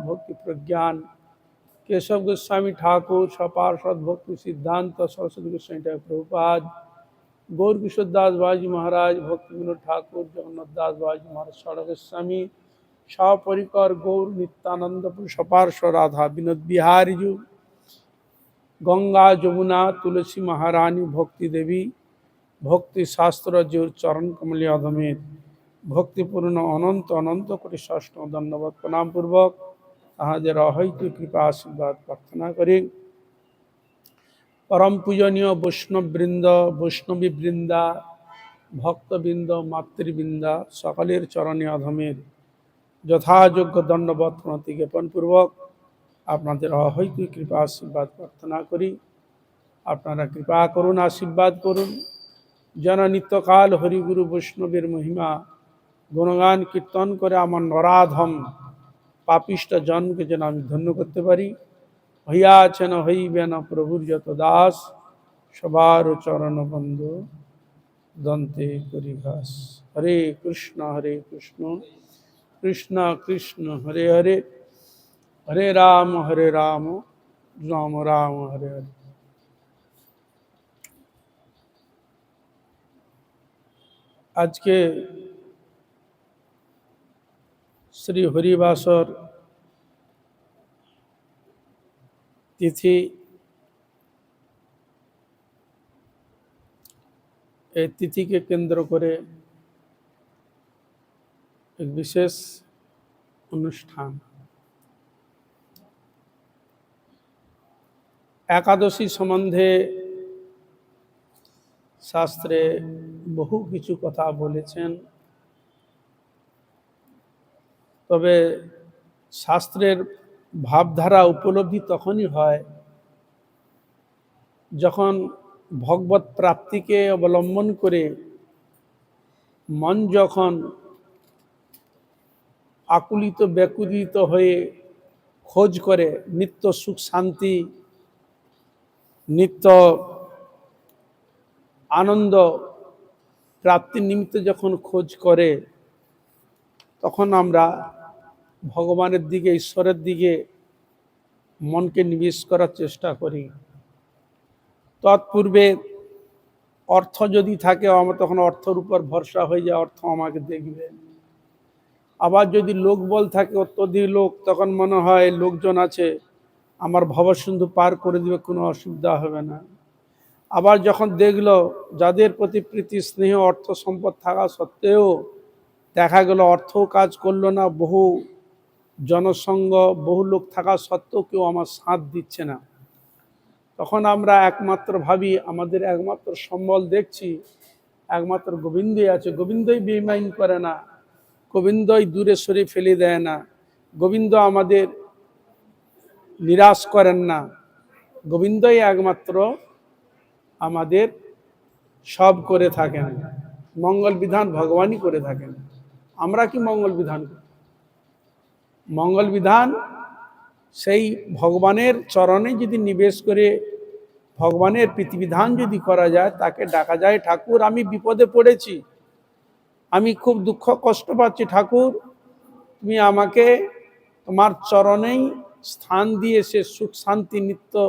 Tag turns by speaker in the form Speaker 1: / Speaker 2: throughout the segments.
Speaker 1: भक्ति प्रज्ञान केशव गोस्वामी ठाकुर सपार्षद भक्ति सिद्धांत सरस्वती गोस्वामी ठाकुर प्रभुपाद गौर किशोर दास बाजी महाराज भक्ति विनोद ठाकुर जगन्नाथ दास बाजी महाराज षड़ गोस्वामी सपरिकर गौर नित्यानंदपुर सपार्श्व राधा विनोद बिहारी जी गंगा जमुना तुलसी महारानी भक्ति देवी भक्ति शास्त्र जोर चरण कमल अधमेत भक्तिपूर्ण अनंत अनंत कोटि षष्ठ धन्यवाद प्रणाम पूर्वक ताहादेर अहैतु कृपा आशीर्वाद प्रार्थना करें। परम पूजनीय वैष्णववृंद वैष्णवी वृंदा भक्तबृंद मातृवृंदा सकलेर चरणे अधमेर যথাযোগ্য দণ্ডবত প্রণতি জ্ঞাপন পূর্বক আপনাদের অহৈতুক কৃপা আশীর্বাদ প্রার্থনা করি। আপনারা কৃপা করুন, আশীর্বাদ করুন, যেন নিত্যকাল হরিগুরু বৈষ্ণবের মহিমা গুণগান কীর্তন করে আমার নরাধম পাপিষ্ঠ জনকে যেন আমি ধন্য করতে পারি। হইয়াছেন হইবে না প্রভুর যত দাস সবার চরণ বন্ধ দন্তে করি ঘাস। হরে কৃষ্ণ कृष्ण कृष्ण हरे हरे हरे राम राम राम हरे हरे। आज के श्री हरिवासर तिथि तिथि के केंद्र करे एक विशेष अनुष्ठान एकादशी सम्बन्धे शास्त्रे बहु किछु कथा बोलेছেন। तबे शास्त्रेर भावधारा उपलब्धि तखनই হয় যখন भगवत प्राप्ति के अवलम्बन करे मन যখন आकुलित व्याकुलित हये खोज करे नित्य सुख शांति नित्य आनंद प्राप्ति निमित्त जखन खोज करे तखन आमरा भगवानेर दिके ईश्वरेर दिके मन के निवेश करार चेष्टा करी। तत्पूर्वे अर्थ यदि थाके आमार तखन अर्थर ऊपर भरसा हये जाय अर्थ आमाके देखबे। आबार यदि लोकबल थाके अत्यधिक लोक तखन मने हय लोकजन आछे आमार भवसिंधु पार करे दिबे कोनो असुविधा हबे ना। आबार जखन देखलो जादेर प्रति प्रीति स्नेह अर्थ सम्पद थाका सत्त्वेও देखा गेल अर्थও काज करलो ना बहु जनसंग बहु लोक थाका सत्त्वेও केउ आमार साथ दिच्छे ना तखन आमरा एकमात्र भाबी आमादेर एकमात्र सम्बल देखछि एकमात्र गोविंदई आछे। गोविंदई बेईमानी करे ना, गोविंदई दूरे सरिয়ে फेले देय ना, गोविंद आमादेर निराश करें ना, गोविंदई एकमात्र आमादेर सब करे थाकेन। मंगल विधान भगवानई करे थाकेन। आमरा कि मंगल विधान करी? मंगल विधान सेई भगवानेर चरणे यदि निवेश करे भगवानेर प्रीतिविधान यदि करा जाए ताके डाका जाए ठाकुर आमी विपदे पड़ेছি, आमी खूब दुख कष्ट पाচ্ছি ठाकुर तुमी आमाके तोमार चरणेई स्थान दिए से सुख शांति नित्य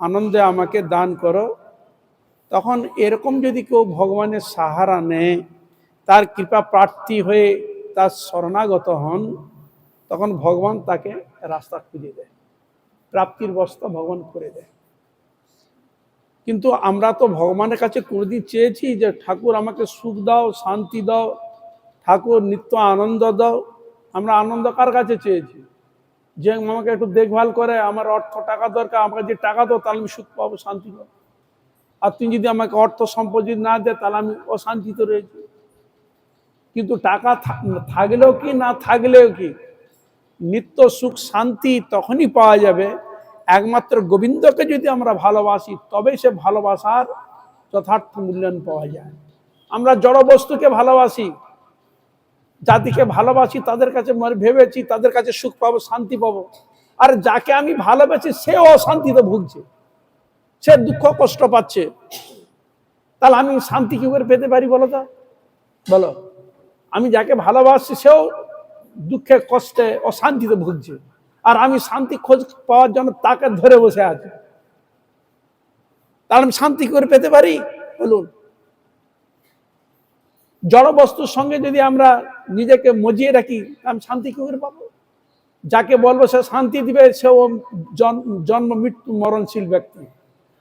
Speaker 1: आनंदे आमाके दान करो। तखन एरकम यदि केउ भगवानेर सहारा नेय तार कृपा प्रार्थी हये तार शरणागत हन तखन भगवान ताके रास्ता खुঁজে देय, प्राप्तिर बस्ता भगवान करे देय। किन्तु आमरा तो भगवानेर काछे कोनोदिन चेয়েছি যে ঠাকুর আমাকে সুখ দাও শান্তি দাও ঠাকুর নিত্য আনন্দ দাও। আমরা আনন্দ কার কাছে চেয়েছি? যে আমাকে একটু দেখভাল করে আমার অর্থ টাকা দরকার আমাকে যে টাকা দাও তাহলে আমি সুখ পাবো শান্তি পাবো। আর তুমি যদি আমাকে অর্থ সম্পদ যদি না দেয় তাহলে আমি অশান্তিতে রয়েছি। কিন্তু টাকা থাকলেও কি না থাকলেও কি নিত্য সুখ শান্তি তখনই পাওয়া যাবে একমাত্র গোবিন্দকে যদি আমরা ভালোবাসি তবেই সে ভালোবাসার যথার্থ মূল্যায়ন পাওয়া যায়। আমরা জড় বস্তুকে ভালোবাসি, জাতিকে ভালোবাসি, তাদের কাছে ভেবেছি তাদের কাছে সুখ পাবো শান্তি পাবো। আর যাকে আমি ভালোবাসি সে অশান্তিতে ভুগছে, সে দুঃখ কষ্ট পাচ্ছে, তাহলে আমি শান্তি কি করে পেতে পারি বলো তো? বলো, আমি যাকে ভালোবাসি সেও দুঃখে কষ্টে অশান্তিতে ভুগছে আর আমি শান্তি খোঁজ পাওয়ার জন্য তাকে ধরে বসে আছি, তাহলে আমি শান্তি করে পেতে পারি? বলুন। জড় বস্তুর সঙ্গে যদি আমরা নিজেকে মজিয়ে রাখি, আমি শান্তি কি করে পাবো? যাকে বলবো সে শান্তি দিবে, সেও জন্ম মৃত্যু মরণশীল ব্যক্তি।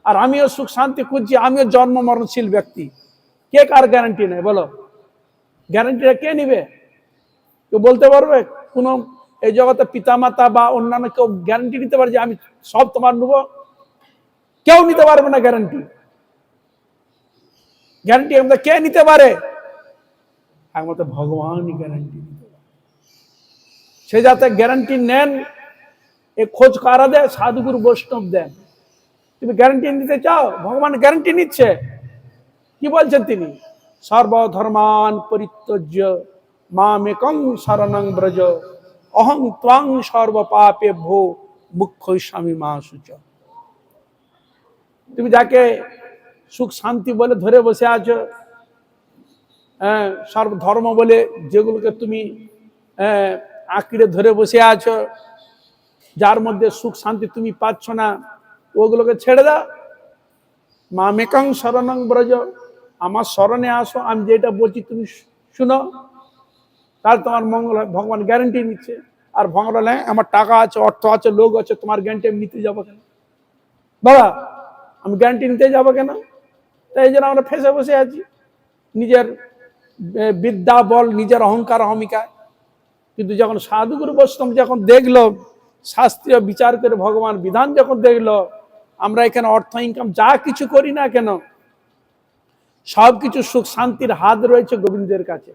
Speaker 1: আর আমিও সুখ শান্তি খুঁজছি, আমিও জন্ম মরণশীল ব্যক্তি। কে কার গ্যারান্টি নেই বলো? গ্যারান্টিটা কে নিবে? কেউ বলতে পারবে? কোন এই জগতে পিতামাতা বা অন্যান্য কেউ গ্যারান্টি নিতে পারে যে আমি সব তোমার নেব? কেউ নিতে পারবে না গ্যারান্টি। গ্যারান্টি আমাদের কে নিতে পারে? একমাত্র ভগবানই গ্যারান্টি নিতে পারে। সে যাতে গ্যারান্টি নেন, এ খোঁজ কারা দেয়? সাধুগুরু বৈষ্ণব দেন। তুমি গ্যারান্টি নিতে চাও? ভগবান গ্যারান্টি নিচ্ছে। কি বলছেন তিনি? সর্বধর্মান পরিত্যজ্য মামেকং শরণং ব্রজ অহং ত্বং সর্ব পাপেভ্যো মুখ্যৈষ্যামি মা শুচ। তুমি যাকে সুখ শান্তি বলে ধরে বসে আছো, সর্বধর্ম বলে যেগুলোকে তুমি আঁকড়ে ধরে বসে আছো, যার মধ্যে সুখ শান্তি তুমি পাচ্ছ না, ওগুলোকে ছেড়ে দাও। মামেকং শরণং ব্রজ, আমার শরণে আসো, আমি যেটা বলছি তুমি শুনো, তাহলে তোমার মঙ্গল হয়। ভগবান গ্যারান্টি নিচ্ছে। আর ভগবান বলে আমার টাকা আছে, অর্থ আছে, লোক আছে, তোমার গ্যারান্টি আমি নিতে যাবো কেন বাবা? আমি গ্যারান্টি নিতে যাবো কেন? তাই এই জন্য আমরা ফেসে বসে আছি নিজের বিদ্যা বল, নিজের অহংকার অহমিকায়। কিন্তু যখন সাধুগুরু বৈষ্ণব যখন দেখলো, শাস্ত্রীয় বিচার করে ভগবান বিধান যখন দেখলো, আমরা এখানে অর্থ ইনকাম যা কিছু করি না কেন, সবকিছু সুখ শান্তির হাত রয়েছে গোবিন্দের কাছে।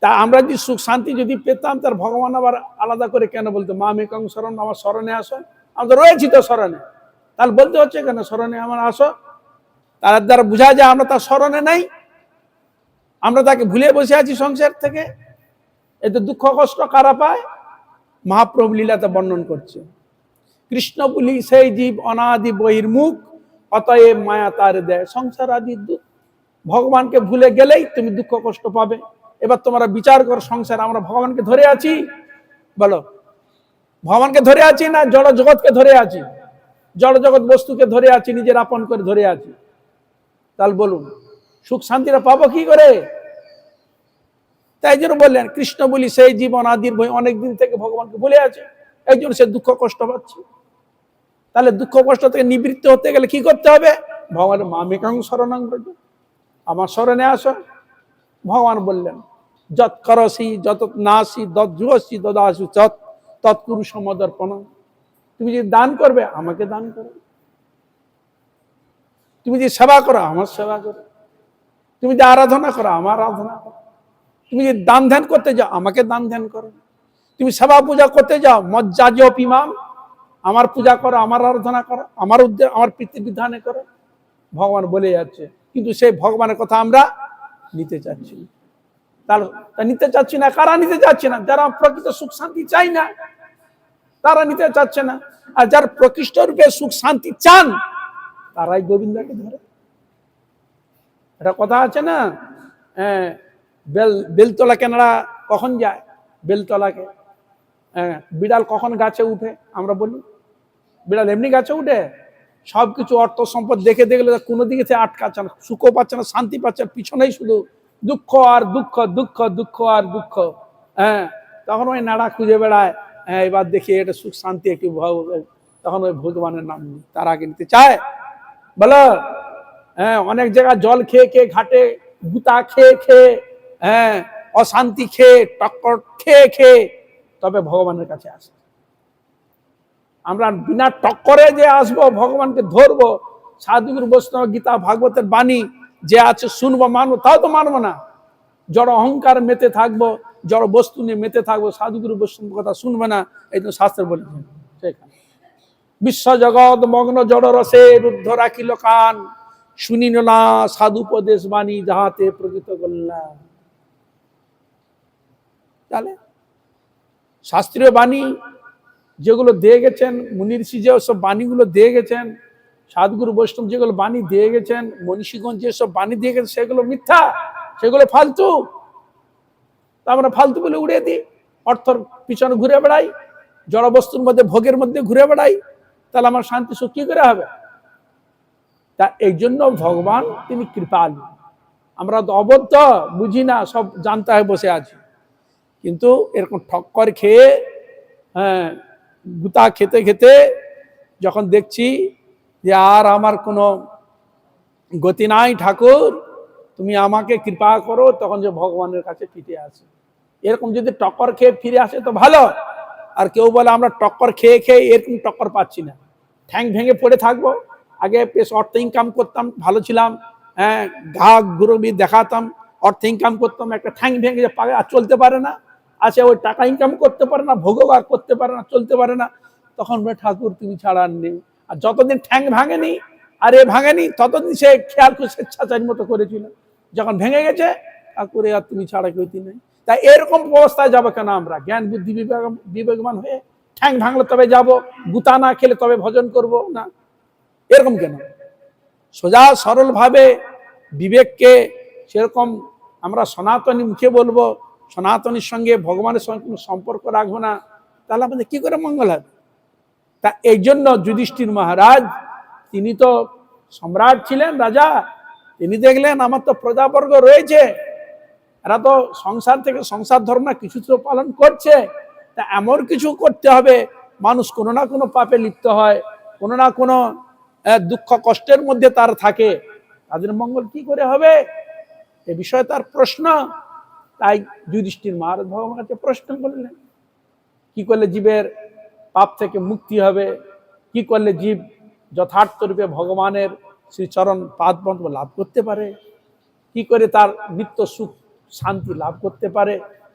Speaker 1: তা আমরা যদি সুখ শান্তি যদি পেতাম, তার ভগবান আবার আলাদা করে কেন বলতো মামেকং শরণ, আমার শরণে আসো? আমরা তো রয়েছি তো শরণে, তাহলে বলতে হচ্ছে কেন শরণে আমার আসো? তার দ্বারা বোঝা যায় আমরা তার শরণে নাই, আমরা তাকে ভুলে বসে আছি সংসার থেকে। এতে দুঃখ কষ্ট কারা পায়? মহাপ্রভু লীলাতে বর্ণন করছে। কৃষ্ণ বলি সেই জীব অনাদি বহির্মুখ, অতএব মায়া তার দেয় সংসার আদি দুঃখ। ভগবানকে ভুলে গেলেই তুমি দুঃখ কষ্ট পাবে। এবার তোমরা বিচার করো, সংসার আমরা ভগবানকে ধরে আছি? বলো, ভগবানকে ধরে আছি না জড় জগৎকে ধরে আছি? জড় জগৎ বস্তুকে ধরে আছি, নিজের আপন করে ধরে আছি। তাহলে বলুন সুখ শান্তিটা পাবো কি করে? তাই জন্য বললেন কৃষ্ণ বলি সেই জীবন আদির বই, অনেকদিন থেকে ভগবানকে ভুলে আছে, এই জন্য সে দুঃখ কষ্ট পাচ্ছে। তাহলে দুঃখ কষ্ট থেকে নিবৃত্ত হতে গেলে কি করতে হবে? ভগবানের মামেকং শরণং ব্রজ, আমার শরণে আসো। ভগবান বললেন যৎ করসি যত নাসি দজ্জুসি দদাসু চত তৎকুরু সমদর্পণ। তুমি যদি দান করবে, আমাকে দান করো। তুমি যদি সেবা করো, আমার সেবা করো। তুমি যদি আরাধনা করো, আমার আরাধনা করো। তুমি যদি দান ধ্যান করতে যাও, আমাকে দান ধ্যান করো। তুমি সেবা পূজা করতে যাও, মজ্জাজ পিমাম, আমার পূজা করো, আমার আরাধনা করো, আমার উদ্দেশ্য, আমার প্রীতি বিধানে করো। ভগবান বলে যাচ্ছে, কিন্তু সেই ভগবানের কথা আমরা নিতে চাচ্ছি না। তাহলে নিতে চাচ্ছি না, কারা নিতে চাচ্ছে না? যারা প্রকৃত সুখ শান্তি চাই না, তারা নিতে চাচ্ছে না। আর যারা প্রকৃষ্ট রূপে সুখ শান্তি চান, তারাই গোবিন্দকে ধরে। এটা কথা আছে না, বেলতলা কেনারা কখন যায়? বেলতলাকে বিড়াল কখন গাছে উঠে? আমরা বলি বিড়াল এমনি গাছে উঠে? সবকিছু অর্থ সম্পদ দেখে দেখলে কোনো দিকে সে আটকাচ্ছে না, সুখও পাচ্ছে না, শান্তি পাচ্ছে না, পিছনেই শুধু দুঃখ আর দুঃখ, দুঃখ দুঃখ আর দুঃখ। তখন ওই নাড়া খুঁজে বেড়ায়, এবার দেখি এটা সুখ শান্তি একটু, তখন ওই ভগবানের নাম নেই, তার আগে নিতে চায়। বলো, অনেক জায়গায় জল খেয়ে খেয়ে, ঘাটে গুতা খেয়ে খেয়ে, অশান্তি খেয়ে, টক্কর খেয়ে খেয়ে তবে ভগবানের কাছে আসে। আমরা বিনা টক্করে যে আসবো, ভগবানকে ধরবো, সাধুগুরু বৈষ্ণব গীতা ভাগবতের বাণী যে আছে শুনবো, মানবো, তাও তো মানবো না। জড় অহংকার মেতে থাকবো, জড় বস্তু নিয়ে মেতে থাকবো, সাধুগুরু বৈষ্ণব কথা শুনবে না। এই তো শাস্ত্র বলেছেন সেখানে, বিশ্ব জগৎ মগ্ন জড় রসে রুদ্ধ রাখিল কান, শুনিল না সাধুপদেশ বাণী যাহাতে প্রকৃত কল্যাণ। তাহলে শাস্ত্রীয় বাণী যেগুলো দিয়ে গেছেন, মুনি ঋষি যে সব বাণীগুলো দিয়ে গেছেন, সাধুগুরু বৈষ্ণব যেগুলো বাণী দিয়ে গেছেন, মনীষীগণ যেসব বাণী দিয়ে গেছেন, সেগুলো মিথ্যা, সেগুলো ফালতু। তা আমরা ফালতু বলে উড়িয়ে দিই। অর্থর পিছনে ঘুরে বেড়াই, জড় বস্তুর মধ্যে ভোগের মধ্যে ঘুরে বেড়াই, তাহলে আমার শান্তি সুখ কি করে হবে? তা এই জন্য ভগবান তিনি কৃপালু। আমরা তো অবদ্ধ, বুঝি না, সব জানতে হয় বসে আছি। কিন্তু এরকম ঠক্কর খেয়ে, হ্যাঁ, গুতা খেতে খেতে যখন দেখছি যে আর আমার কোনো গতি নাই, ঠাকুর তুমি আমাকে কৃপা করো, তখন যে ভগবানের কাছে ফিরে আসে। এরকম যদি টক্কর খেয়ে ফিরে আসে তো ভালো। আর কেউ বলে আমরা টক্কর খেয়ে খেয়ে এরকম টক্কর পাচ্ছি না, ঠ্যাং ভেঙে পড়ে থাকবো। আগে বেশ অর্থ ইনকাম করতাম, ভালো ছিলাম, হ্যাঁ, ঘা গুরবি দেখাতাম, অর্থ ইনকাম করতাম, একটা ঠ্যাং ভেঙে যে পাগে আর চলতে পারে না, আছে ওই টাকা ইনকাম করতে পারে না, ভোগও আর করতে পারে না, চলতে পারে না, তখন বলে ঠাকুর তুমি ছাড়া আর নেই। আর যতদিন ঠ্যাং ভাঙেনি আর এ ভাঙেনি, ততদিন সে খেয়াল করে স্বেচ্ছাচারী মতো করেছিল। যখন ভেঙে গেছে, ঠাকুরে আর তুমি ছাড়া কেউ নেই। তাই এরকম অবস্থায় যাবো কেন আমরা? জ্ঞান বুদ্ধি বিবেকবান হয়ে ঠ্যাং ভাঙলে তবে যাব, গুতা না খেলে তবে ভজন করব না, এরকম কেন? সোজা সরল ভাবে বিবেককে সেরকম আমরা সনাতনী মুখে বলবো, সনাতনীর সঙ্গে ভগবানের সঙ্গে কোনো সম্পর্ক রাখবো না, তাহলে আমাদের কি করে মঙ্গল হবে? তা এই জন্য যুধিষ্ঠির মহারাজ তিনি তো সম্রাট ছিলেন, রাজা, তিনি দেখলেন আমার তো প্রজাবর্গ রয়েছে, এরা তো সংসার থেকে সংসার ধর্ম না কিছু তো পালন করছে, তা এমন কিছু করতে হবে মানুষ কোনো না কোনো পাপে লিপ্ত হয়, কোনো না কোনো দুঃখ কষ্টের মধ্যে তার থাকে, তাদের মঙ্গল কি করে হবে? এ বিষয়ে তার প্রশ্ন। তাই যুধিষ্ঠির মহারাজ ভগবানের কাছে প্রশ্ন করলেন, কি করলে জীবের পাপ থেকে মুক্তি হবে, কি করলে জীব যথার্থ রূপে ভগবানের শ্রীচরণ পাদপদ্ম লাভ করতে পারে, কি করে তার নিত্য সুখ শান্তি লাভ করতে পারে,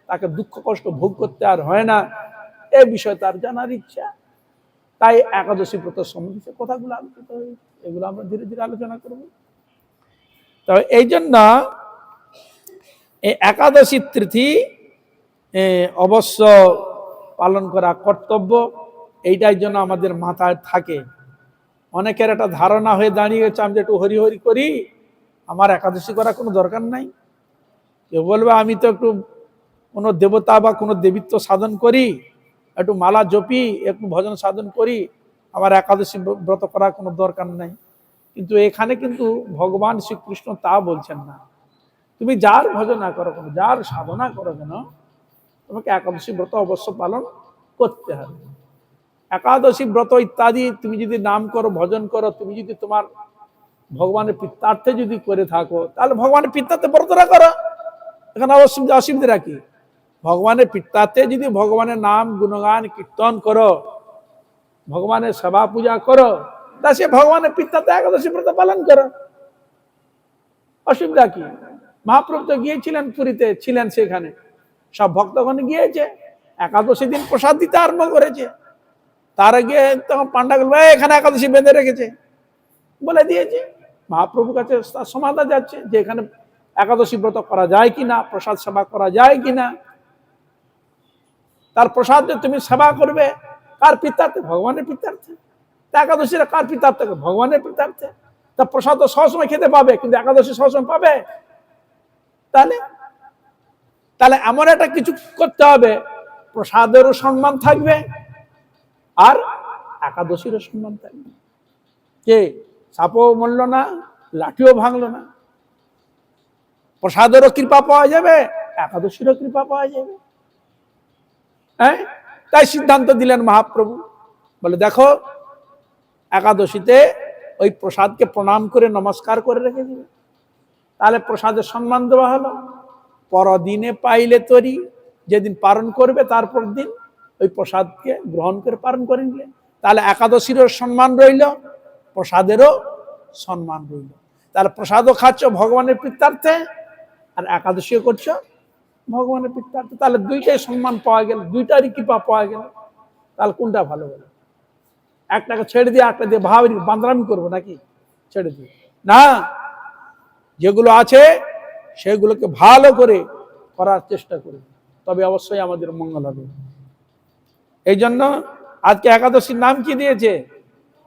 Speaker 1: তাকে দুঃখ কষ্ট ভোগ করতে আর হয় না, এই বিষয়ে তার জানার ইচ্ছা। তাই একাদশী ব্রত সম্বন্ধে কথাগুলো আলোচিত হয়েছে, এগুলো আমরা ধীরে ধীরে আলোচনা করব। তবে এই জন্য এই একাদশী তিথি অবশ্য পালন করা কর্তব্য, এইটাই জন্য আমাদের মাথায় থাকে। অনেকের একটা ধারণা হয়ে দাঁড়িয়েছে আমি একটু হরি হরি করি, আমার একাদশী করা কোনো দরকার নাই। কেউ বলবে আমি তো একটু কোনো দেবতা বা কোনো দেবীত্ব সাধন করি, একটু মালা জপি, একটু ভজন সাধন করি, আমার একাদশী ব্রত করার কোনো দরকার নাই। কিন্তু এখানে কিন্তু ভগবান শ্রীকৃষ্ণ তা বলছেন না। তুমি যার ভজনা করো কেন, যার সাধনা করো কেন, তোমাকে একাদশী ব্রত অবশ্য পালন করতে হবে। একাদশী ব্রত ইত্যাদি তুমি যদি নাম করো, ভজন করো, তুমি যদি তোমার ভগবানের পিত্তার্থে যদি করে থাকো, তাহলে ভগবানের পিত্তার্থে ব্রতটা করো, এখানে অসুবিধা রাখি? ভগবানের পিত্তার্থে যদি ভগবানের নাম গুণগান কীর্তন করো, ভগবানের সেবা পূজা করো, তা সে ভগবানের পিত্তার্থে একাদশী ব্রত পালন করো, অসুবিধা কি? মহাপ্রভু তো গিয়েছিলেন পুরীতে, ছিলেন সেখানে, সব ভক্তগণ গিয়েছে, একাদশী দিন প্রসাদ দিতে আরম্ভ করেছে। তার আগে তখন পান্ডাগুলো এখানে একাদশী বেঁধে রেখেছে বলে দিয়েছে। মহাপ্রভুর কাছে তার সমাধান যাচ্ছে যে এখানে একাদশী ব্রত করা যায় কিনা, প্রসাদ সেবা করা যায় কিনা। তার প্রসাদ তুমি সেবা করবে কার পিতার্থে? ভগবানের পিতার্থে। তা একাদশীরা কার পিতার্থে? ভগবানের পিতার্থে। তা প্রসাদ তো সবসময় খেতে পাবে, কিন্তু একাদশী সবসময় পাবে? তাহলে তাহলে এমন একটা কিছু করতে হবে, প্রসাদেরও সম্মান থাকবে আর একাদশীরও সম্মান থাকবে। কে সাপও মরল না, লাঠিও ভাঙলো না, প্রসাদেরও কৃপা পাওয়া যাবে, একাদশীরও কৃপা পাওয়া যাবে। হ্যাঁ, তাই সিদ্ধান্ত দিলেন মহাপ্রভু, বলে দেখো একাদশীতে ওই প্রসাদকে প্রণাম করে নমস্কার করে রেখে দিবে, তাহলে প্রসাদের সম্মান দেওয়া হলো। পরদিনে পাইলে তরি, যেদিন পালন করবে তারপর দিন ওই প্রসাদকে গ্রহণ করে পালন করে নিলে, তাহলে একাদশীরও সম্মান রইল, প্রসাদেরও সম্মান রইল। তাহলে প্রসাদও খাচ্ছ ভগবানের পিত্তার্থে আর একাদশীও করছো ভগবানের পিত্তার্থে, তাহলে দুইটাই সম্মান পাওয়া গেল, দুইটারই কৃপা পাওয়া গেল। তাহলে কোনটা ভালো হলো? একটাকে ছেড়ে দিয়ে একটা দিয়ে ভাবি বান্দরামি করবো নাকি? ছেড়ে দিয়ে না, যেগুলো আছে সেগুলোকে ভালো করে করার চেষ্টা করব, তবে অবশ্যই আমাদের মঙ্গল হবে। এই জন্য আজকে একাদশীর নাম কি দিয়েছে?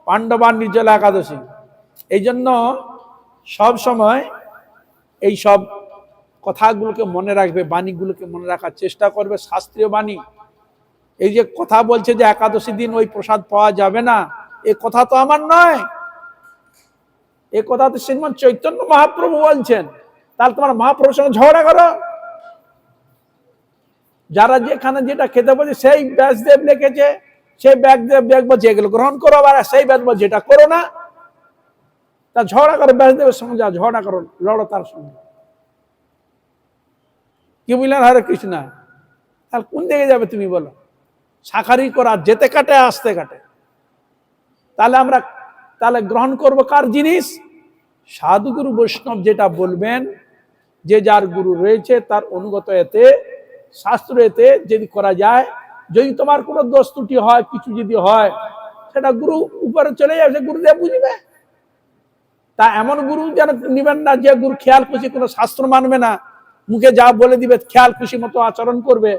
Speaker 1: পাণ্ডবান নির্জলা একাদশী। এই জন্য সব সময় এই সব কথাগুলোকে মনে রাখবে, বাণীগুলোকে মনে রাখার চেষ্টা করবে, শাস্ত্রীয় বাণী এই যে কথা বলছে যে একাদশী দিন ওই প্রসাদ পাওয়া যাবে না, এ কথা তো আমার নয়, এ কথা তো শ্রীমান চৈতন্য মহাপ্রভু বলছেন। তাহলে তোমার মহাপ্রভুর সঙ্গে ঝগড়া করো। যারা যেখানে যেটা খেতে বলছে সেই ব্যাসদেব লিখেছে, সেই ব্যাসদেব বলছে এগুলো গ্রহণ করো, আর সেই ব্যাস বলছে যেটা করো না। তা ঝগড়া করো ব্যাসদেবের সঙ্গে, যা ঝগড়া করো, লড়ো তার সঙ্গে। কি বুঝলেন? হরে কৃষ্ণ। তাহলে কোন দিকে যাবে তুমি বলো? শাখারি করা যেতে কাটে আসতে কাটে। তাহলে আমরা তাহলে গ্রহণ করব কার জিনিস? সাধুগুরু বৈষ্ণব যেটা বলবেন, যে যার গুরু রয়েছে তার অনুগত এতে, শাস্ত্র এতে যদি করা যায়। যদি তোমার কোনো দোষ ত্রুটি হয়, কিছু যদি হয়, সেটা গুরু উপরে চলে যাবে, গুরুদেব বুঝবে। তা এমন গুরু যেন নিবেন না যে গুরু খেয়াল খুশি কোনো শাস্ত্র মানবে না, মুখে যা বলে দিবে খেয়াল খুশি মতো আচরণ করবে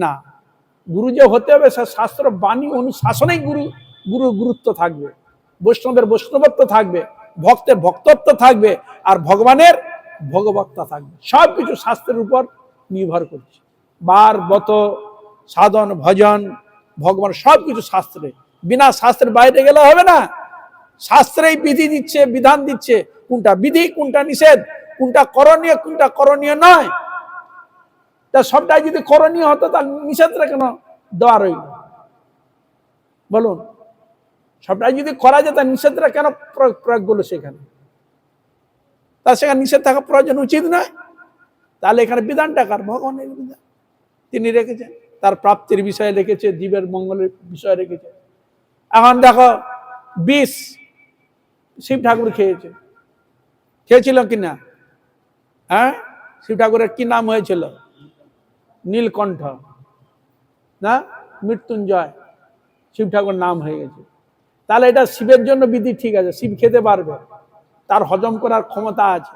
Speaker 1: না। গুরু যে হতে হবে সে শাস্ত্র বাণী অনুশাসনেই গুরু গুরুত্ব থাকবে, বৈষ্ণবের বৈষ্ণবত্ব থাকবে, ভক্তের ভক্তত্ব থাকবে, আর ভগবানের ভগবত্তা থাকবে। সবকিছু শাস্ত্রের উপর নির্ভর করছে। বার বত সাধন ভজন ভগবান সবকিছু শাস্ত্রে, বিনা শাস্ত্রের বাইরে গেলে হবে না। শাস্ত্রেই বিধি দিচ্ছে, বিধান দিচ্ছে, কোনটা বিধি কোনটা নিষেধ, কোনটা করণীয় কোনটা করণীয় নয়। তা সবটাই যদি করণীয় হতো তার নিষেধটা কেন দেওয়া রইল বলুন? সবটাই যদি করা যেত নিষেধটা কেন প্রয়োগ করলো সেখানে? তার সেখানে নিষেধ থাকা প্রয়োজন উচিত নয়। তাহলে এখানে বিধানটা কার? ভগবানের বিধান তিনি রেখেছেন, তার প্রাপ্তির বিষয়ে রেখেছে, জীবের মঙ্গলের বিষয়ে রেখেছে। এখন দেখো বিষ শিব ঠাকুর খেয়েছে, খেয়েছিল কিনা? হ্যাঁ, শিব ঠাকুরের কি নাম হয়েছিল? নীলকণ্ঠ না মৃত্যুঞ্জয়, শিব ঠাকুর নাম হয়ে গেছে। তাহলে এটা শিবের জন্য বিধি, ঠিক আছে, শিব খেতে পারবে, তার হজম করার ক্ষমতা আছে।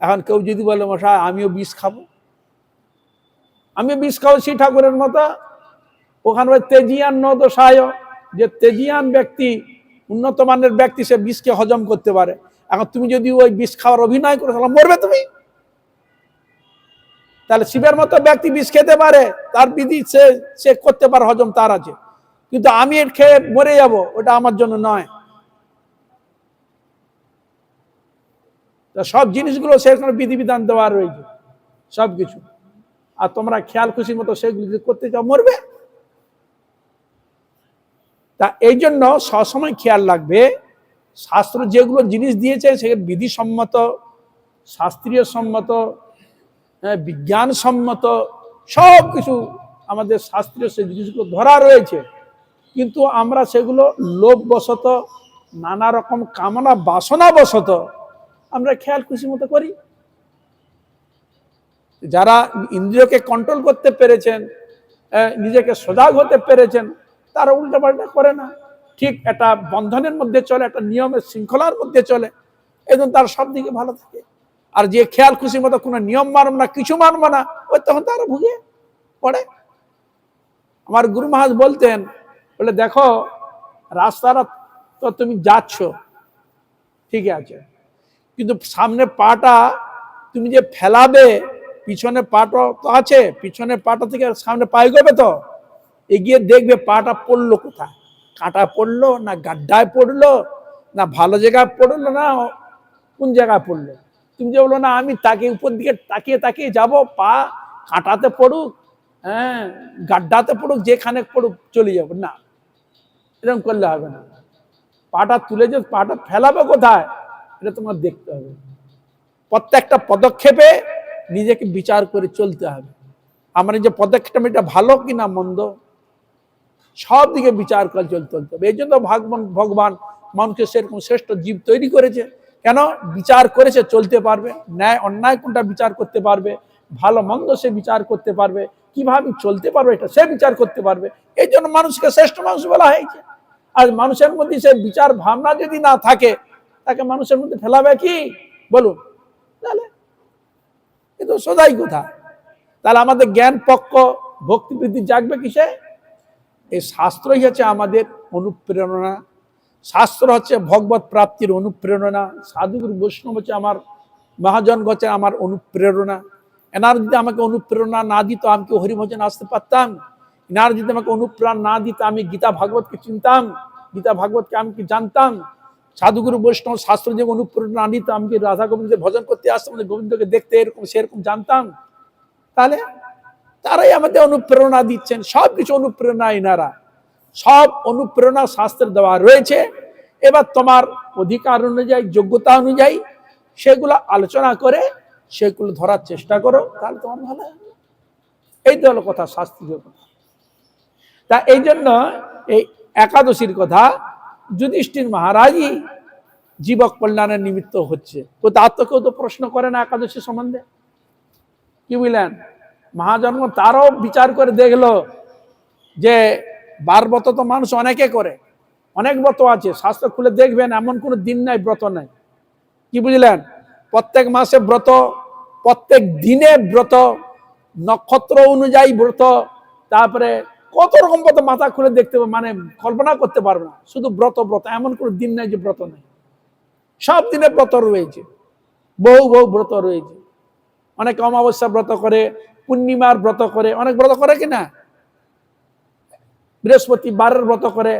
Speaker 1: এখন কেউ যদি বলে মশাই আমিও বিষ খাবো, আমিও বিষ খাবো শিব ঠাকুরের মতো, ওখানে ওই তেজিয়ান নদোষায়, যে তেজিয়ান ব্যক্তি, উন্নত মানের ব্যক্তি, সে বিষকে হজম করতে পারে। এখন তুমি যদি ওই বিষ খাওয়ার অভিনয় করে তাহলে মরবে তুমি। তাহলে শিবের মতো ব্যক্তি বিষ খেতে পারে, তার বিধি সে করতে পারে, হজম তার আছে, কিন্তু আমি এর খেয়ে মরে যাব, ওটা আমার জন্য নয়। সব জিনিসগুলো সেখানে বিধিবিধান দেওয়া রয়েছে সবকিছু, আর তোমরা খেয়াল খুশি মতো সেগুলি করতে চাও, মরবে। তা এই জন্য সবসময় খেয়াল রাখবে, শাস্ত্র যেগুলো জিনিস দিয়েছে সেগুলো বিধিসম্মত, শাস্ত্রীয় সম্মত, বিজ্ঞানসম্মত, সব কিছু আমাদের শাস্ত্রীয় সেই জিনিসগুলো ধরা রয়েছে। কিন্তু আমরা সেগুলো লোভবশত, নানা রকম কামনা বাসনা বশত আমরা খেয়াল খুশি মতো করি। যারা ইন্দ্রিয়কে কন্ট্রোল করতে পেরেছেন, নিজেকে সজাগ হতে পেরেছেন, তারা উল্টাপাল্টা করে না, ঠিক একটা বন্ধনের মধ্যে চলে, একটা নিয়মের শৃঙ্খলার মধ্যে চলে, এই জন্য তার সব দিকে ভালো থাকে। আর যে খেয়াল খুশি মতো কোনো নিয়ম মানব না, কিছু মানব না, ওই তখন তারা ভুগে পড়ে। আমার গুরু মহারাজ বলতেন, বলে দেখো রাস্তাটা তো তুমি যাচ্ছ ঠিক আছে, কিন্তু সামনে পাটা তুমি যে ফেলাবে, পিছনে পাটা তো আছে, পিছনে পাটা থেকে সামনে পা এগোবে, তো এগিয়ে দেখবে পাটা পড়লো কোথায়, কাঁটা পড়লো না গাড্ডায় পড়লো, না ভালো জায়গায় পড়লো, না কোন জায়গায় পড়লো। তুমি যে বলো না আমি তাকে উপর দিকে তাকিয়ে তাকিয়ে যাবো, পা কাঁটাতে পড়ুক, হ্যাঁ গাড্ডাতে পড়ুক, যেখানে পড়ুক চলে যাবো, না, এরকম করলে হবে না। পাটা তুলে যে পাটা ফেলাবে কোথায়, এটা তোমার দেখতে হবে। প্রত্যেকটা পদক্ষেপে নিজেকে বিচার করে চলতে হবে। আমার যে পদক্ষেপ এটা ভালো কিনা মন্দ, সব দিকে বিচার করে চলতে হবে। এই জন্য ভগবান মানুষকে সেরকম শ্রেষ্ঠ জীব তৈরি করেছে। কেন? বিচার করেছে, চলতে পারবে, ন্যায় অন্যায় কোনটা বিচার করতে পারবে, ভালো মন্দ সে বিচার করতে পারবে, কিভাবে চলতে পারবে এটা সে বিচার করতে পারবে। এই জন্য মানুষকে শ্রেষ্ঠ মানুষ বলা হয়েছে। আর মানুষের মধ্যে সে বিচার ভাবনা যদি না থাকে, তাকে মানুষের মধ্যে ফেলাবে কি বলুন? তাহলে কিন্তু সোজাই কথা। তাহলে আমাদের জ্ঞান পক্ষ ভক্তিবৃদ্ধি জাগবে কিসে? এই শাস্ত্রই হচ্ছে আমাদের অনুপ্রেরণা, শাস্ত্র হচ্ছে ভগবত প্রাপ্তির অনুপ্রেরণা, সাধুগুরু বৈষ্ণব হচ্ছে আমার, মহাজন হচ্ছে আমার অনুপ্রেরণা। এনার যদি আমাকে অনুপ্রেরণা না দিত, আমি কি হরিভজন আসতে পারতাম? ইনারা যদি আমাকে অনুপ্রেরণা না দিত, আমি গীতা ভাগবতকে চিনতাম, গীতা ভাগবতকে আমি কি জানতাম, সাধুগুরু বৈষ্ণব শাস্ত্র যে অনুপ্রেরণা না দিত, আমি কি রাধা গোবিন্দের ভজন করতে আসতাম, গোবিন্দকে দেখতে এরকম সেরকম জানতাম? তাহলে তারাই আমাদের অনুপ্রেরণা দিচ্ছেন, সবকিছু অনুপ্রেরণা ইনারা, সব অনুপ্রেরণা শাস্ত্রে দেওয়া রয়েছে। এবার তোমার অধিকার অনুযায়ী, যোগ্যতা অনুযায়ী সেগুলো আলোচনা করে সেগুলো ধরার চেষ্টা করো, তাহলে তোমার ভালো হবে। এই তো হলো কথা, শাস্ত্রীয় কথা। তা এই জন্য এই একাদশীর কথা যুধিষ্ঠির মহারাজই জীবক কল্যাণের নিমিত্ত হচ্ছে। তো তার তো কেউ তো প্রশ্ন করে না একাদশী সম্বন্ধে, কি বুঝলেন? মহাজন্ম তারও বিচার করে দেখলো যে 12 ব্রত তো মানুষ অনেকে করে, অনেক ব্রত আছে, শাস্ত্র খুলে দেখবেন এমন কোনো দিন নাই ব্রত নাই, কি বুঝলেন? প্রত্যেক মাসে ব্রত, প্রত্যেক দিনে ব্রত, নক্ষত্র অনুযায়ী ব্রত, তারপরে কত রকম ব্রত মাথা খুলে দেখতে মানে কল্পনা করতে পারবো না। শুধু ব্রত ব্রত, এমন কোনো দিন নাই যে ব্রত নেই, সব দিনে ব্রত রয়েছে, বহু বহু ব্রত রয়েছে। অনেকে অমাবস্যা ব্রত করে, পূর্ণিমার ব্রত করে, অনেক ব্রত করে কিনা, বৃহস্পতিবারের ব্রত করে,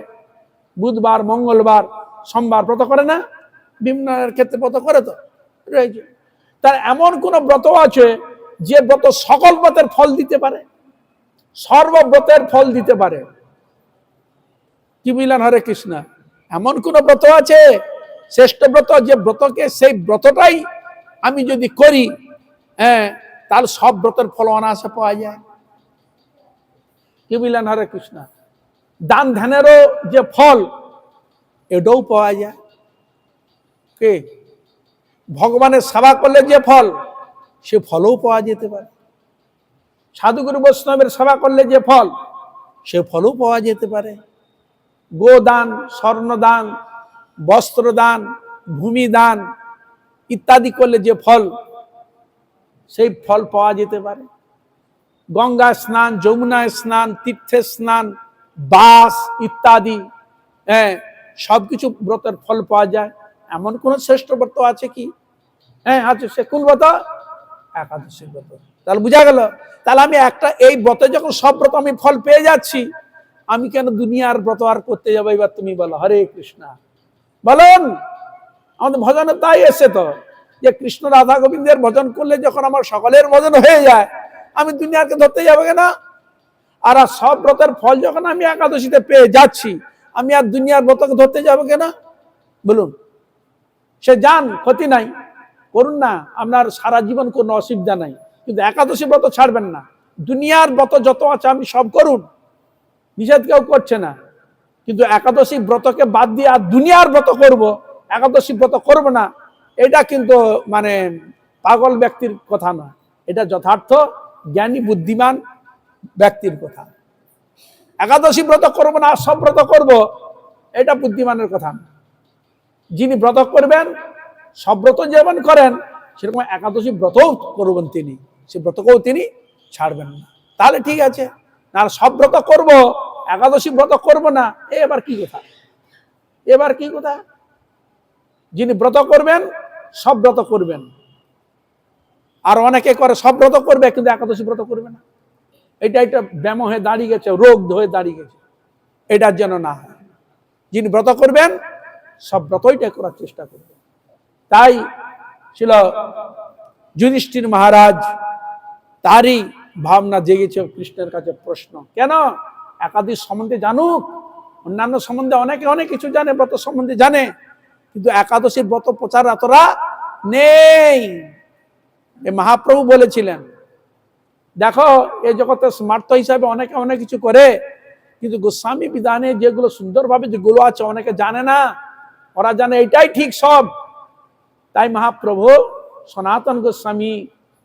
Speaker 1: বুধবার, মঙ্গলবার, সোমবার ব্রত করে না, বিভিন্ন ক্ষেত্রে ব্রত করে তো রয়েছে। তার এমন কোন ব্রত আছে যে ব্রত সকল ব্রতের ফল দিতে পারে, সর্বব্রতের ফল দিতে পারে, কি বুঝলেন? হরে কৃষ্ণ। এমন কোন ব্রত আছে শ্রেষ্ঠ ব্রত, যে ব্রতকে সেই ব্রতটাই আমি যদি করি, হ্যাঁ, তাহলে সব ব্রতের ফল অনায়াসে পাওয়া যায়, কি বুঝলেন? হরে কৃষ্ণ। দান ধ্যানেরও যে ফল, এটাও পাওয়া যায়। কে ভগবানের সেবা করলে যে ফল, সে ফলও পাওয়া যেতে পারে। সাধুগুরু বৈষ্ণবের সেবা করলে যে ফল, সে ফলও পাওয়া যেতে পারে। গোদান, স্বর্ণদান, বস্ত্রদান, ভূমিদান ইত্যাদি করলে যে ফল, সেই ফল পাওয়া যেতে পারে। গঙ্গা স্নান, যমুনায় স্নান, তীর্থে স্নান, বাস ইত্যাদি, হ্যাঁ, সবকিছু ব্রতের ফল পাওয়া যায়। এমন কোন শ্রেষ্ঠ ব্রত আছে কি? হ্যাঁ আছে, সে কোন ব্রত? একাদশী ব্রত। তাহলে বোঝা গেল, তাহলে আমি একটা এই ব্রতে যখন সব ব্রত আমি ফল পেয়ে যাচ্ছি, আমি কেন দুনিয়ার ব্রত আর করতে যাবো? এবার তুমি বলো। হরে কৃষ্ণ। বলুন, আমাদের ভজনে তাই এসে তো, যে কৃষ্ণ রাধা গোবিন্দের ভজন করলে যখন আমার সকলের ভজন হয়ে যায়, আমি দুনিয়াকে ধরতে যাবো কেন? আর সব ব্রতের ফল যখন আমি একাদশীতে পেয়ে যাচ্ছি, আমি আর দুনিয়ার ব্রতকে ধরতে যাবো কেন? বলুন। সে যান, ক্ষতি নাই, করুন না, আপনার সারা জীবন কোনো অসুবিধা নাই, কিন্তু একাদশী ব্রত ছাড়বেন না। দুনিয়ার ব্রত যত আছে আপনি সব করুন, নিষেধ কেউ করছে না, কিন্তু একাদশী ব্রতকে বাদ দিয়ে আর দুনিয়ার ব্রত করব, একাদশী ব্রত করব না, এটা কিন্তু মানে পাগল ব্যক্তির কথা নয়, এটা যথার্থ জ্ঞানী বুদ্ধিমান ব্যক্তির কথা। একাদশী ব্রত করব না, সব ব্রত করব, এটা বুদ্ধিমানের কথা না। যিনি ব্রত করবেন, সব ব্রত যেমন করেন সেরকম একাদশী ব্রতও করবেন তিনি, সে ব্রতকেও তিনি ছাড়বেন না, তাহলে ঠিক আছে। না সব ব্রত করব, একাদশী ব্রত করব না, এবার কি কথা? এবার কি কথা? যিনি ব্রত করবেন, সব ব্রত করবেন। আর অনেকে করে সব ব্রত করবে কিন্তু একাদশী ব্রত করবে না, এটা একটা ব্যায়াম হয়ে দাঁড়িয়ে গেছে, রোগ হয়ে দাঁড়িয়ে গেছে। এটার জন্য না হয়, যিনি ব্রত করবেন সব ব্রতইটা করার চেষ্টা করবেন। তাই ছিল যুধিষ্ঠির মহারাজ, তারই ভাবনা জেগেছে কৃষ্ণের কাছে প্রশ্ন, কেন একাদশী সম্বন্ধে জানুক, অন্যান্য সম্বন্ধে অনেকে অনেক কিছু জানে, ব্রত সম্বন্ধে জানে, কিন্তু একাদশীর ব্রত প্রচার এতটা নেই। এই মহাপ্রভু বলেছিলেন, দেখো এই জগতের স্মার্ত হিসাবে অনেকে অনেক কিছু করে, কিন্তু গোস্বামী বিধানে যেগুলো সুন্দরভাবে যেগুলো আছে অনেকে জানে না, ওরা জানে এটাই ঠিক সব। তাই মহাপ্রভু সনাতন গোস্বামী,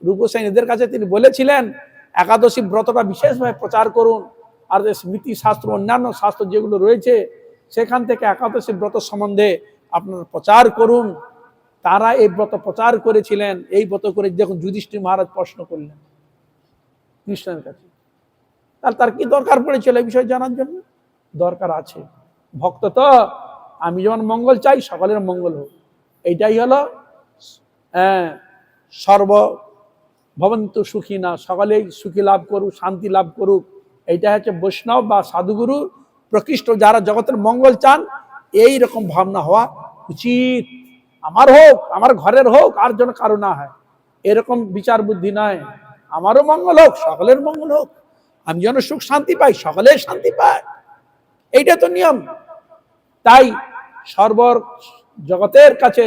Speaker 1: রূপ গোস্বামী এদের কাছে তিনি বলেছিলেন একাদশী ব্রতটা বিশেষভাবে প্রচার করুন, আর যে স্মৃতি শাস্ত্র অন্যান্য শাস্ত্র যেগুলো রয়েছে সেখান থেকে একাদশী ব্রত সম্বন্ধে আপনারা প্রচার করুন। তারা এই ব্রত প্রচার করেছিলেন। এই ব্রত করে যখন যুধিষ্ঠির মহারাজ প্রশ্ন করলেন কৃষ্ণের কাছে, তাহলে তার কি দরকার পড়েছিল এই বিষয় জানার জন্য? দরকার আছে। ভক্ত তো, আমি যেমন মঙ্গল চাই সকলের মঙ্গল হোক, এইটাই হলো সর্ব ভবন্তু সুখী, না সকলেই সুখী লাভ করুক, শান্তি লাভ করুক, এইটা হচ্ছে বৈষ্ণব বা সাধুগুরু প্রকৃষ্ট যারা জগতের মঙ্গল চান, এই রকম ভাবনা হওয়া উচিত। আমার হোক, আমার ঘরের হোক, আর যেন কারো না হয়, এরকম বিচার বুদ্ধি নয়। আমারও মঙ্গল হোক, সকলের মঙ্গল হোক, আমি যেন সুখ শান্তি পাই, সকলের শান্তি পায়, এইটা তো নিয়ম। তাই সর্ব জগতের কাছে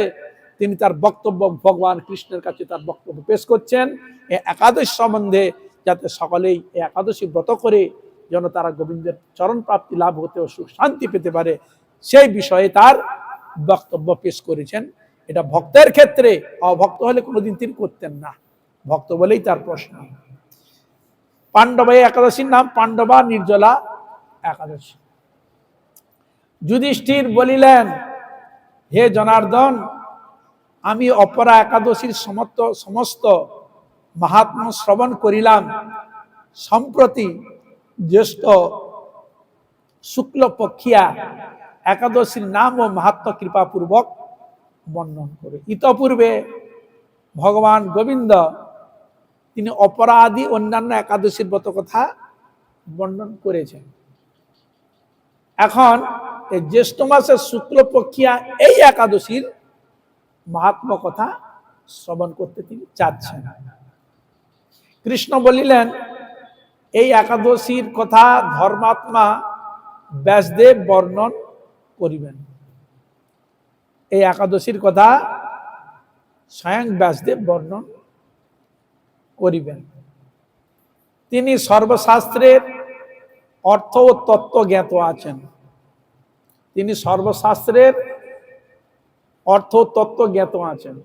Speaker 1: তিনি তার বক্তব্য ভগবান কৃষ্ণের কাছে তার বক্তব্য পেশ করছেন এই একাদশ সম্বন্ধে, যাতে সকলেই এই একাদশী ব্রত করে যেন তারা গোবিন্দের চরণ প্রাপ্তি লাভ হতে ও সুখ শান্তি পেতে পারে, সেই বিষয়ে তার বক্তব্য পেশ করেছেন। এটা ভক্তের ক্ষেত্রে, অভক্ত হলে কোনোদিন তিনি করতেন না, ভক্ত বলেই তার প্রশ্ন। পাণ্ডবা একাদশীর নাম পাণ্ডবা নির্জলা একাদশী। যুধিষ্ঠির বলিলেন, হে জনার্দন, আমি অপরা একাদশীর সমস্ত মাহাত্ম্য শ্রবণ করিলাম। সম্প্রতি জ্যেষ্ঠ শুক্ল পক্ষিয়া একাদশীর নাম ও মাহাত্ম্য কৃপাপূর্বক বর্ণন করে। ইতপূর্বে ভগবান গোবিন্দ তিনি অপরাধী অন্যান্য একাদশীর ব্রত কথা বর্ণন করেছেন। এখন এই জ্যেষ্ঠ মাসের শুক্লপক্ষিয়া এই একাদশীর মাহাত্ম্য কথা শ্রবণ করতে তিনি চাচ্ছেন। কৃষ্ণ বলিলেন, এই একাদশীর কথা ধর্মাত্মা ব্যাসদেব বর্ণন করিবেন। এই একাদশীর কথা স্বয়ং ব্যাসদেব বর্ণন করিবেন। তিনি সর্বশাস্ত্রের অর্থ ও তত্ত্ব জ্ঞাত আছেন। তিনি সর্বশাস্ত্রের অর্থ তত্ত্ব জ্ঞাত আছেন।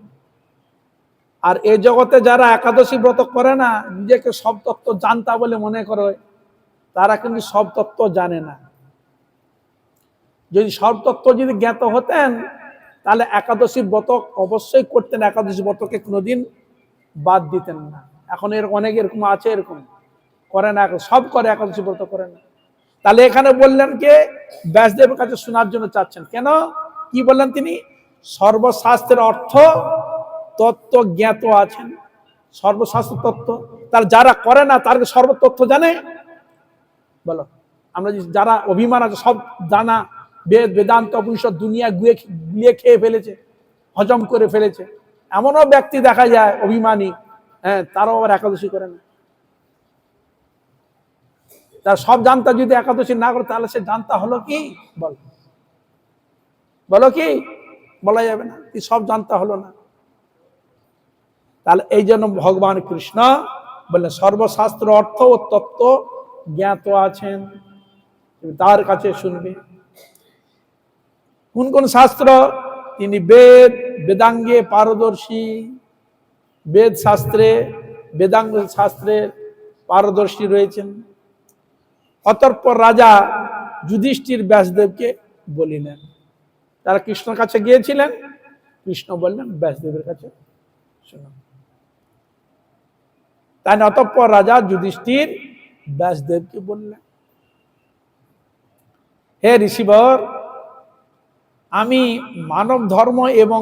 Speaker 1: আর এই জগতে যারা একাদশী ব্রত করে না, নিজেকে সব তত্ত্ব জানতা বলে মনে করে, তারা কিন্তু সব তত্ত্ব জানে না। যদি সব তত্ত্ব যদি জ্ঞাত হতেন, তাহলে একাদশী ব্রত অবশ্যই করতেন, একাদশী ব্রতকে কোনোদিন বাদ দিতেন না। এখন এর অনেক এরকম আছে, এরকম করে না, সব করে, একাদশী ব্রত করে না। তাহলে এখানে বললেন কে? ব্যাসদেবের কাছে শোনার জন্য চাচ্ছেন। কেন? কি বললেন তিনি? সর্বশাস্ত্রের অর্থ তত্ত্ব জ্ঞাত আছেন। সর্বশাস্ত্র তত্ত্ব, তার যারা করে না তার সর্বতত্ত্ব জানে। বলো, আমরা যারা অভিমান আছে, সব জানা, বেদ বেদান্ত উপনিষদ দুনিয়া গুলিয়ে খেয়ে ফেলেছে, হজম করে ফেলেছে, এমনও ব্যক্তি দেখা যায় অভিমানী, হ্যাঁ, তারাও আবার একাদশী করে না। তার সব জানতা যদি একাদশী না করে, তাহলে সে জানতা হলো কি? বলো কি? বলা যাবে না, সব জানতা হলো না। তাহলে এই জন্য ভগবান কৃষ্ণ বললেন, সর্বশাস্ত্র অর্থ ও তত্ত্ব জ্ঞাত আছেন, তার কাছে শুনবে। কোন কোন শাস্ত্র? তিনি বেদ বেদাঙ্গে পারদর্শী, বেদ শাস্ত্রে বেদাঙ্গ শাস্ত্রে পারদর্শী রয়েছেন। অতঃপর রাজা যুধিষ্ঠির ব্যাসদেবকে বলিলেন, তারা কৃষ্ণের কাছে গিয়েছিলেন, কৃষ্ণ বললেন ব্যাসদেবের কাছে শোনো। তাই অতঃপর রাজা যুধিষ্ঠির ব্যাসদেবকে বললেন, হে ঋষিবর, আমি মানব ধর্ম এবং